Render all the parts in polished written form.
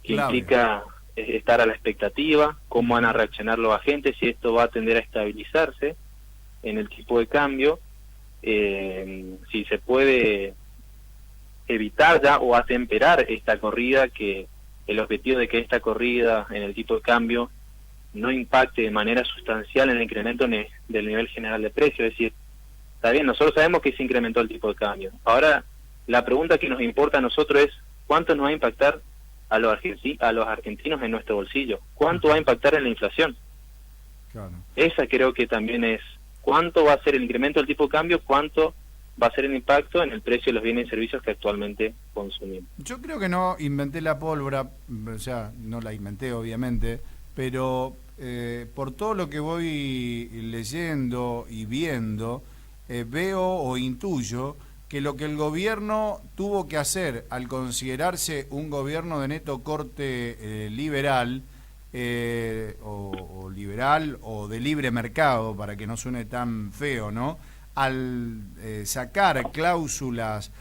que clave. implica estar a la expectativa, cómo van a reaccionar los agentes, si esto va a tender a estabilizarse en el tipo de cambio, si se puede evitar ya o atemperar esta corrida, que el objetivo de que esta corrida en el tipo de cambio no impacte de manera sustancial en el incremento del nivel general de precios. Es decir, está bien, nosotros sabemos que se incrementó el tipo de cambio. Ahora, la pregunta que nos importa a nosotros es, ¿cuánto nos va a impactar a los argentinos en nuestro bolsillo? ¿Cuánto va a impactar en la inflación? Claro. Esa creo que también es, ¿cuánto va a ser el incremento del tipo de cambio? ¿Cuánto va a ser el impacto en el precio de los bienes y servicios que actualmente consumimos? Yo creo que no inventé la pólvora, o sea, no la inventé obviamente, pero por todo lo que voy leyendo y viendo, veo o intuyo que lo que el gobierno tuvo que hacer al considerarse un gobierno de neto corte liberal, o liberal o de libre mercado, para que no suene tan feo, ¿no? Al sacar cláusulas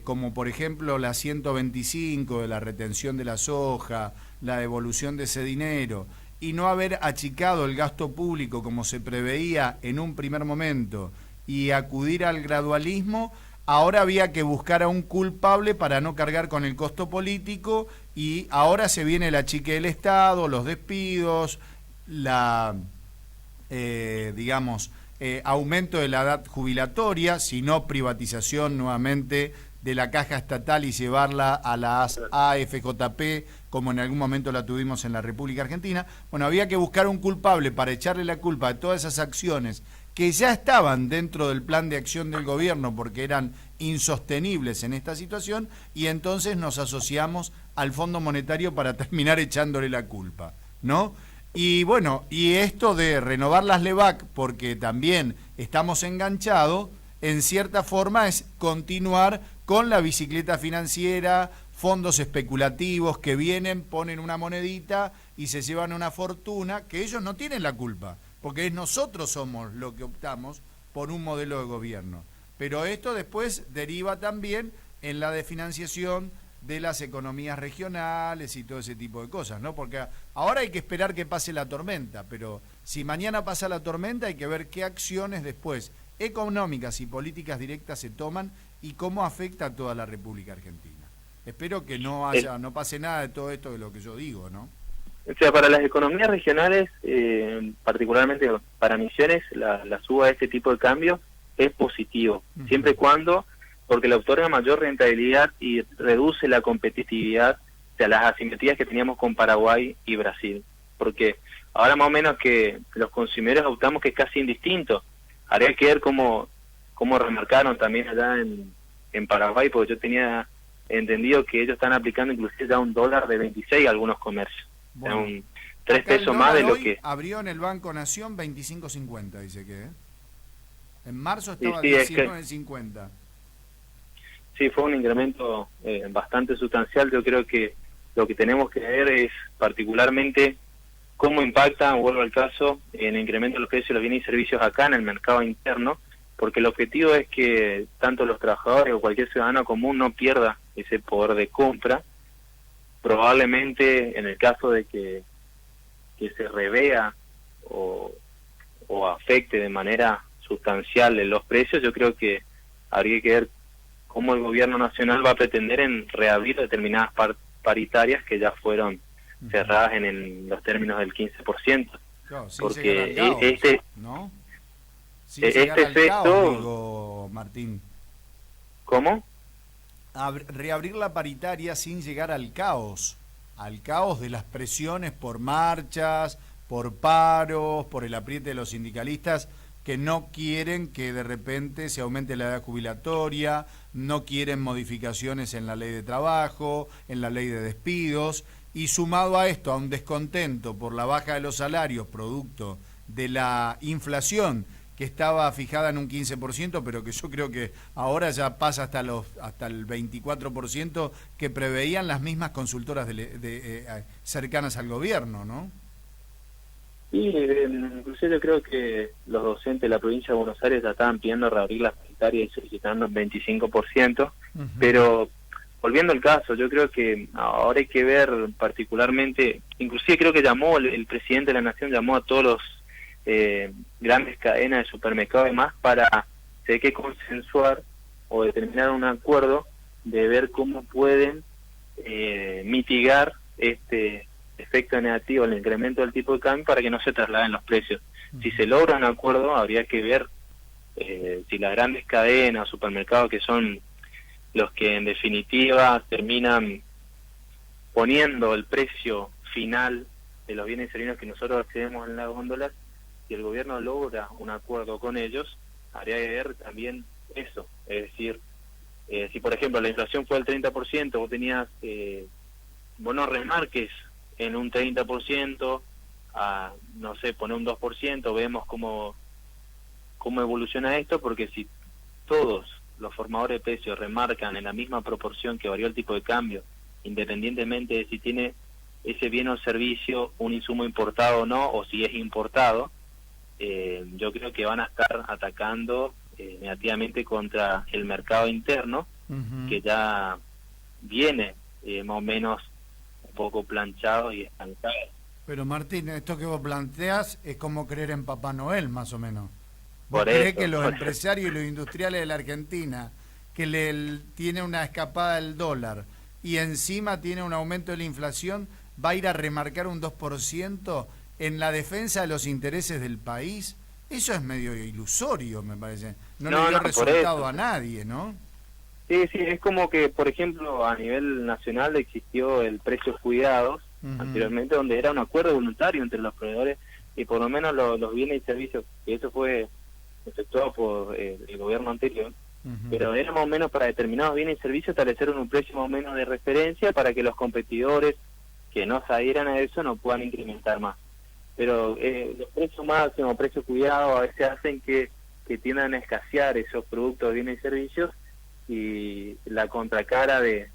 como por ejemplo la 125 de la retención de la soja, la devolución de ese dinero, y no haber achicado el gasto público como se preveía en un primer momento y acudir al gradualismo, ahora había que buscar a un culpable para no cargar con el costo político, y ahora se viene el achique del Estado, los despidos, la aumento de la edad jubilatoria, sino privatización nuevamente de la caja estatal y llevarla a la AFJP, como en algún momento la tuvimos en la República Argentina. Bueno, había que buscar un culpable para echarle la culpa de todas esas acciones que ya estaban dentro del plan de acción del gobierno porque eran insostenibles en esta situación, y entonces nos asociamos al Fondo Monetario para terminar echándole la culpa, ¿no? Y bueno, y esto de renovar las LEVAC, porque también estamos enganchados, en cierta forma es continuar con la bicicleta financiera, fondos especulativos que vienen, ponen una monedita y se llevan una fortuna, que ellos no tienen la culpa, porque nosotros somos los que optamos por un modelo de gobierno. Pero esto después deriva también en la desfinanciación de las economías regionales y todo ese tipo de cosas, ¿no? Porque ahora hay que esperar que pase la tormenta, pero si mañana pasa la tormenta hay que ver qué acciones después económicas y políticas directas se toman y cómo afecta a toda la República Argentina. Espero que no pase nada de todo esto de lo que yo digo, ¿no? O sea, para las economías regionales, particularmente para Misiones, la suba de este tipo de cambio es positivo, siempre y cuando, porque le otorga mayor rentabilidad y reduce la competitividad, o sea, las asimetrías que teníamos con Paraguay y Brasil. Porque ahora más o menos que los consumidores optamos que es casi indistinto. Habría que ver cómo remarcaron también allá en Paraguay, porque yo tenía entendido que ellos están aplicando inclusive ya $1 de 26 a algunos comercios. Bueno, o sea, 3 pesos más de lo que... abrió en el Banco Nación 25.50, dice que... En marzo Sí, estaba sí, 19.50. Sí, fue un incremento bastante sustancial. Yo creo que lo que tenemos que ver es particularmente cómo impacta, vuelvo al caso, en el incremento de los precios de los bienes y servicios acá en el mercado interno, porque el objetivo es que tanto los trabajadores o cualquier ciudadano común no pierda ese poder de compra. Probablemente en el caso de que se revea o afecte de manera sustancial en los precios, yo creo que habría que ver cómo el gobierno nacional va a pretender en reabrir determinadas paritarias que ya fueron cerradas en los términos del 15%. Claro, sin porque llegar al caos, este ¿no? Sin llegar al efecto, caos, digo, Martín. ¿cómo? Reabrir la paritaria sin llegar al caos de las presiones por marchas, por paros, por el apriete de los sindicalistas que no quieren que de repente se aumente la edad jubilatoria, no quieren modificaciones en la ley de trabajo, en la ley de despidos, y sumado a esto, a un descontento por la baja de los salarios producto de la inflación que estaba fijada en un 15%, pero que yo creo que ahora ya pasa hasta el 24% que preveían las mismas consultoras cercanas al gobierno, ¿no? Y inclusive yo creo que los docentes de la provincia de Buenos Aires ya estaban pidiendo reabrir las paritarias y solicitando el 25%, pero volviendo al caso, yo creo que ahora hay que ver particularmente, inclusive creo que llamó el presidente de la Nación, llamó a todos los grandes cadenas de supermercados y demás para, si hay que consensuar o determinar un acuerdo de ver cómo pueden mitigar este efecto negativo, el incremento del tipo de cambio, para que no se trasladen los precios. Si se logra un acuerdo, habría que ver si las grandes cadenas o supermercados, que son los que en definitiva terminan poniendo el precio final de los bienes y servicios que nosotros accedemos en las góndolas, si el gobierno logra un acuerdo con ellos, habría que ver también eso. Es decir, si por ejemplo la inflación fue del 30%, vos tenías, vos no remarques en un 30%, a, no sé, poner un 2%, vemos cómo evoluciona esto, porque si todos los formadores de precios remarcan en la misma proporción que varió el tipo de cambio, independientemente de si tiene ese bien o servicio un insumo importado o no, o si es importado, yo creo que van a estar atacando negativamente contra el mercado interno, que ya viene más o menos un poco planchado y estancado. Pero Martín, esto que vos planteas es como creer en Papá Noel, más o menos. ¿Vos Por creés eso, que los por empresarios y los industriales de la Argentina, que tiene una escapada del dólar y encima tiene un aumento de la inflación, va a ir a remarcar un 2% en la defensa de los intereses del país? Eso es medio ilusorio, me parece. No le dio resultado a nadie, ¿no? Sí, es como que, por ejemplo, a nivel nacional existió el precios cuidados, anteriormente, donde era un acuerdo voluntario entre los proveedores y por lo menos los bienes y servicios, que eso fue efectuado por el gobierno anterior, pero era más o menos para determinados bienes y servicios establecieron un precio más o menos de referencia para que los competidores que no se adhieran a eso no puedan incrementar más. Pero los precios máximos, precios cuidados, a veces hacen que tiendan a escasear esos productos, bienes y servicios, y la contracara de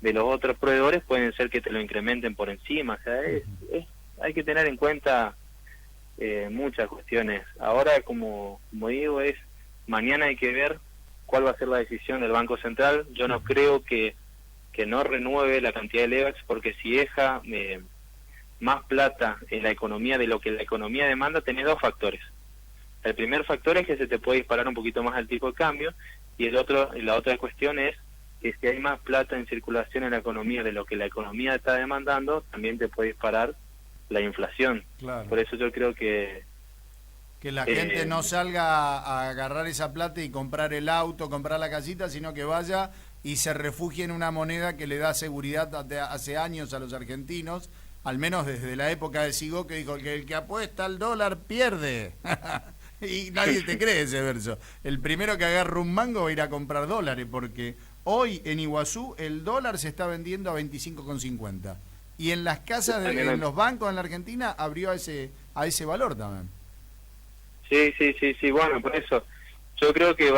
los otros proveedores pueden ser que te lo incrementen por encima. O sea, hay que tener en cuenta muchas cuestiones. Ahora, como digo, mañana hay que ver cuál va a ser la decisión del Banco Central. Yo no creo que no renueve la cantidad de LEVAX, porque si deja más plata en la economía de lo que la economía demanda, tenés dos factores. El primer factor es que se te puede disparar un poquito más el tipo de cambio, y la otra cuestión es que si hay más plata en circulación en la economía de lo que la economía está demandando, también te puede disparar la inflación. Claro. Por eso yo creo que la gente no salga a agarrar esa plata y comprar el auto, comprar la casita, sino que vaya y se refugie en una moneda que le da seguridad hace años a los argentinos, al menos desde la época de Sigó, que dijo que el que apuesta al dólar pierde. Y nadie te cree ese verso. El primero que agarra un mango va a ir a comprar dólares, porque hoy en Iguazú el dólar se está vendiendo a 25,50. Y en las casas, en los bancos en la Argentina, abrió a ese valor también. Sí, bueno, por eso yo creo que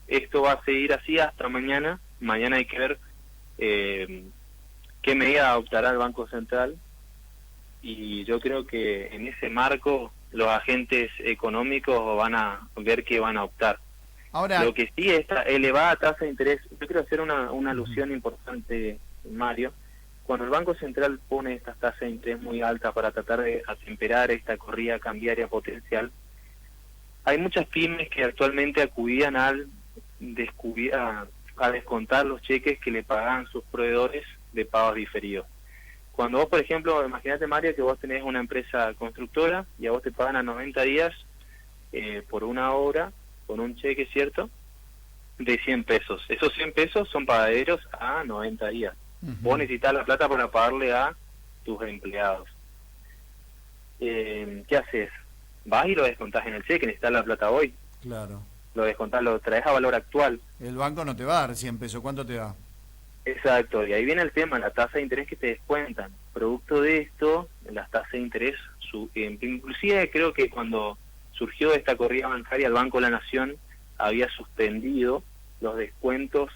esto va a seguir así hasta mañana. Mañana hay que ver qué medida adoptará el Banco Central, y yo creo que en ese marco los agentes económicos van a ver qué van a optar. Ahora, lo que sí, esta elevada tasa de interés, yo quiero hacer una alusión importante, Mario. Cuando el Banco Central pone estas tasas de interés muy altas para tratar de atemperar esta corrida cambiaria potencial, hay muchas pymes que actualmente acudían a descontar los cheques que le pagan sus proveedores de pagos diferidos. Cuando vos, por ejemplo, imagínate, Mario, que vos tenés una empresa constructora y a vos te pagan a 90 días por una obra con un cheque, ¿cierto?, de 100 pesos. Esos 100 pesos son pagaderos a 90 días. Vos necesitas la plata para pagarle a tus empleados. ¿Qué haces? Vas y lo descontás en el cheque, necesitas la plata hoy. Claro. Lo descontás, lo traes a valor actual. El banco no te va a dar 100 pesos, ¿cuánto te da? Exacto, y ahí viene el tema, la tasa de interés que te descuentan. Producto de esto, las tasas de interés, inclusive creo que cuando surgió esta corrida bancaria, el Banco de la Nación había suspendido los descuentos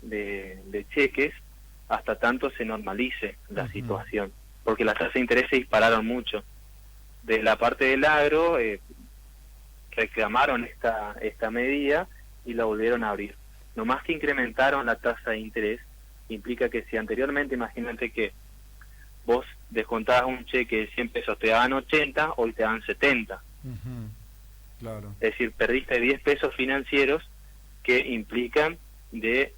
de cheques hasta tanto se normalice la situación, porque las tasas de interés se dispararon mucho. De la parte del agro reclamaron esta medida y la volvieron a abrir. No más que incrementaron la tasa de interés, implica que si anteriormente, imagínate que vos descontabas un cheque de 100 pesos, te daban 80, hoy te dan 70. Claro. Es decir, perdiste 10 pesos financieros que implican de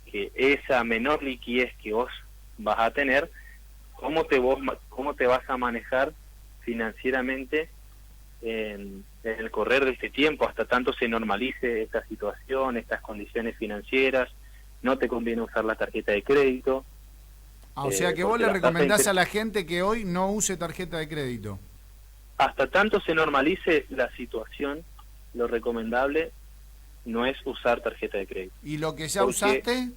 que esa menor liquidez que vos vas a tener, cómo te vas a manejar financieramente en el correr de este tiempo, hasta tanto se normalice esta situación, estas condiciones financieras. No te conviene usar la tarjeta de crédito. O sea que vos le recomendás a la gente que hoy no use tarjeta de crédito. Hasta tanto se normalice la situación, lo recomendable no es usar tarjeta de crédito. ¿Y lo que ya usaste?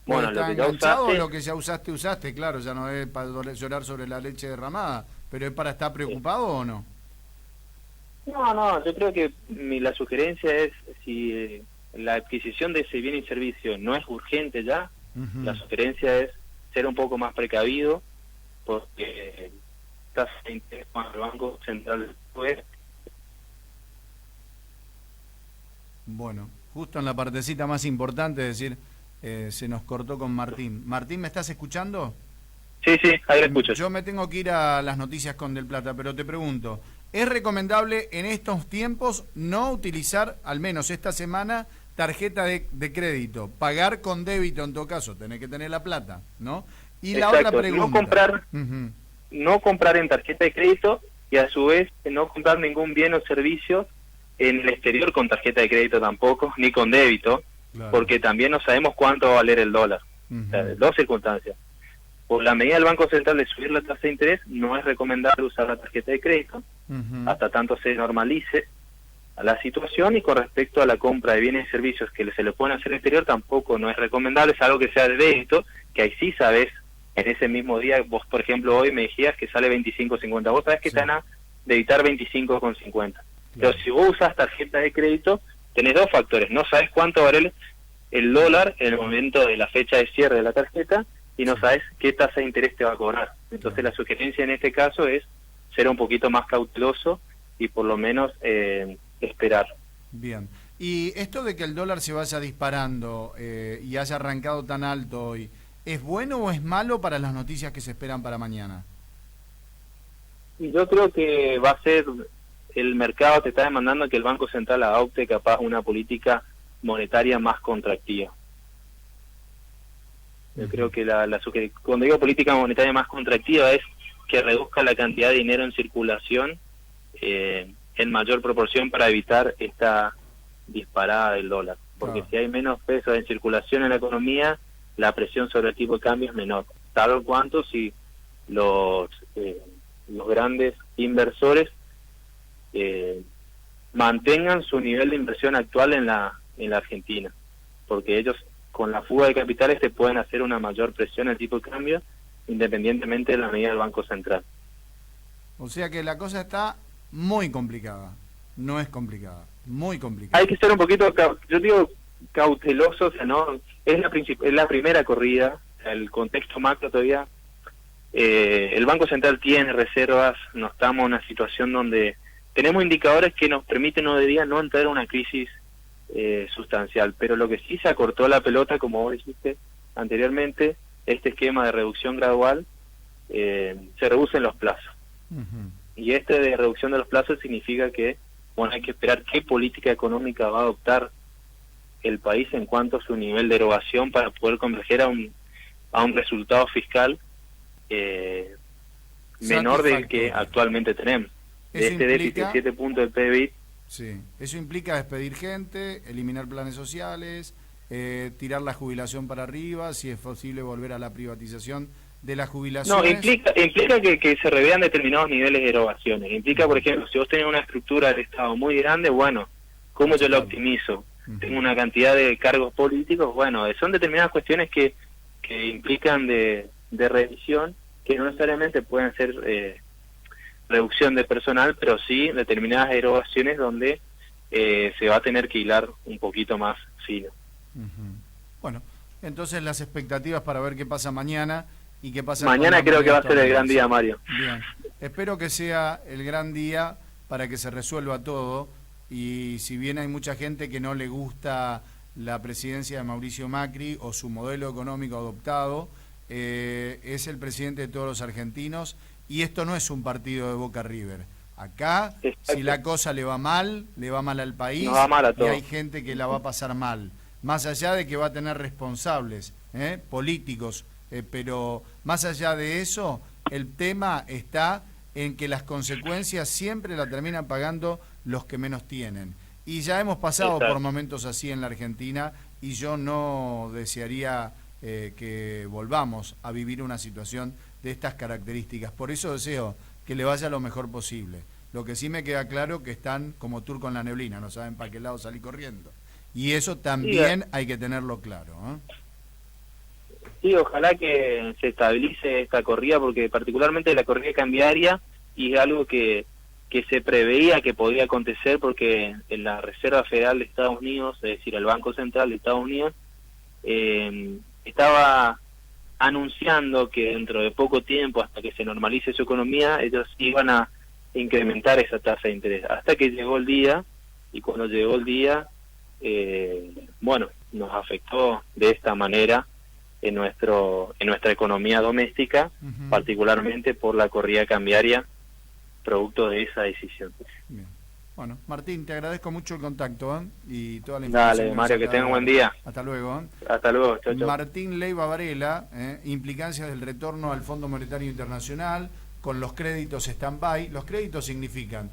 Bueno, lo que ya usaste... Lo que ya usaste, claro, ya no es para llorar sobre la leche derramada, pero ¿es para estar preocupado o no? No, yo creo que la sugerencia es, si la adquisición de ese bien y servicio no es urgente ya, la sugerencia es ser un poco más precavido, porque tasa de interés con el Banco Central después. Bueno, justo en la partecita más importante, es decir, se nos cortó con Martín. Martín, ¿me estás escuchando? Sí, ahí lo escucho. Yo me tengo que ir a las noticias con Del Plata, pero te pregunto, ¿es recomendable en estos tiempos no utilizar, al menos esta semana, tarjeta de crédito? Pagar con débito en todo caso, tenés que tener la plata, ¿no? Y Exacto. La otra pregunta... No comprar en tarjeta de crédito, y a su vez no comprar ningún bien o servicio en el exterior con tarjeta de crédito tampoco, ni con débito, claro, porque también no sabemos cuánto va a valer el dólar. O sea, dos circunstancias. Por la medida del Banco Central de subir la tasa de interés, no es recomendable usar la tarjeta de crédito, hasta tanto se normalice la situación. Y con respecto a la compra de bienes y servicios que se le pueden hacer al exterior, tampoco no es recomendable, es algo que sea de débito, que ahí sí sabes, en ese mismo día, vos por ejemplo hoy me decías que sale 25.50, vos sabés que te van a debitar 25.50. Claro. Pero si vos usas tarjeta de crédito, tenés dos factores: no sabes cuánto vale el dólar en el momento de la fecha de cierre de la tarjeta, y no sabes qué tasa de interés te va a cobrar. Entonces la sugerencia en este caso es ser un poquito más cauteloso y por lo menos esperar. Bien. Y esto de que el dólar se vaya disparando y haya arrancado tan alto hoy, ¿es bueno o es malo para las noticias que se esperan para mañana? Yo creo que va a ser, el mercado te está demandando que el Banco Central adopte capaz una política monetaria más contractiva. Yo creo que cuando digo política monetaria más contractiva es que reduzca la cantidad de dinero en circulación en mayor proporción para evitar esta disparada del dólar. Porque si hay menos pesos en circulación en la economía, la presión sobre el tipo de cambio es menor. Tal cuanto si los grandes inversores mantengan su nivel de inversión actual en la Argentina, porque ellos con la fuga de capitales te pueden hacer una mayor presión al tipo de cambio, independientemente de la medida del Banco Central. O sea que la cosa está muy complicada, no es complicada, muy complicada. Hay que ser un poquito, yo digo, cauteloso, o sea, no es la primera corrida, el contexto macro todavía, el Banco Central tiene reservas, no estamos en una situación donde tenemos indicadores que nos permiten hoy día no entrar en una crisis sustancial, pero lo que sí se acortó la pelota, como vos dijiste anteriormente, este esquema de reducción gradual, se reducen los plazos. Y este de reducción de los plazos significa que, bueno, hay que esperar qué política económica va a adoptar el país en cuanto a su nivel de erogación para poder converger a un resultado fiscal menor del que actualmente tenemos. De este déficit de 7 puntos del PBI. Sí, eso implica despedir gente, eliminar planes sociales, tirar la jubilación para arriba, si es posible volver a la privatización de la jubilación. No, implica que se revean determinados niveles de erogaciones. Implica, por ejemplo, si vos tenés una estructura del Estado muy grande, bueno, ¿cómo yo la optimizo? Tengo una cantidad de cargos políticos, bueno, son determinadas cuestiones que implican de revisión, que no necesariamente pueden ser reducción de personal, pero sí determinadas erogaciones donde se va a tener que hilar un poquito más fino. Bueno, entonces las expectativas para ver qué pasa mañana y qué pasa mañana. Creo que va a ser el gran día, Mario. Bien, espero que sea el gran día para que se resuelva todo, y si bien hay mucha gente que no le gusta la presidencia de Mauricio Macri o su modelo económico adoptado. Es el presidente de todos los argentinos y esto no es un partido de Boca River. Acá, Exacto. si la cosa le va mal al país. Nos va mal a y todos. hay gente que la va a pasar mal. Más allá de que va a tener responsables políticos, pero más allá de eso, el tema está en que las consecuencias siempre la terminan pagando los que menos tienen. Y ya hemos pasado Exacto. por momentos así en la Argentina y yo no desearía que volvamos a vivir una situación de estas características. Por eso deseo que le vaya lo mejor posible. Lo que sí me queda claro que están como turco en la neblina, no saben para qué lado salir corriendo. Y eso también hay que tenerlo claro. Sí, ojalá que se estabilice esta corrida, porque particularmente la corrida cambiaria, y es algo que se preveía que podía acontecer, porque en la Reserva Federal de Estados Unidos, es decir, el Banco Central de Estados Unidos, estaba anunciando que dentro de poco tiempo, hasta que se normalice su economía, ellos iban a incrementar esa tasa de interés, hasta que llegó el día, y cuando llegó el día, bueno, nos afectó de esta manera en nuestra economía doméstica, particularmente por la corrida cambiaria, producto de esa decisión. Bien. Bueno, Martín, te agradezco mucho el contacto y toda la información. Dale, Mario, que tenga un buen día. Hasta luego. Hasta luego, chau, chau. Martín Leiva Varela, implicancias del retorno al Fondo Monetario Internacional con los créditos stand-by. Los créditos significan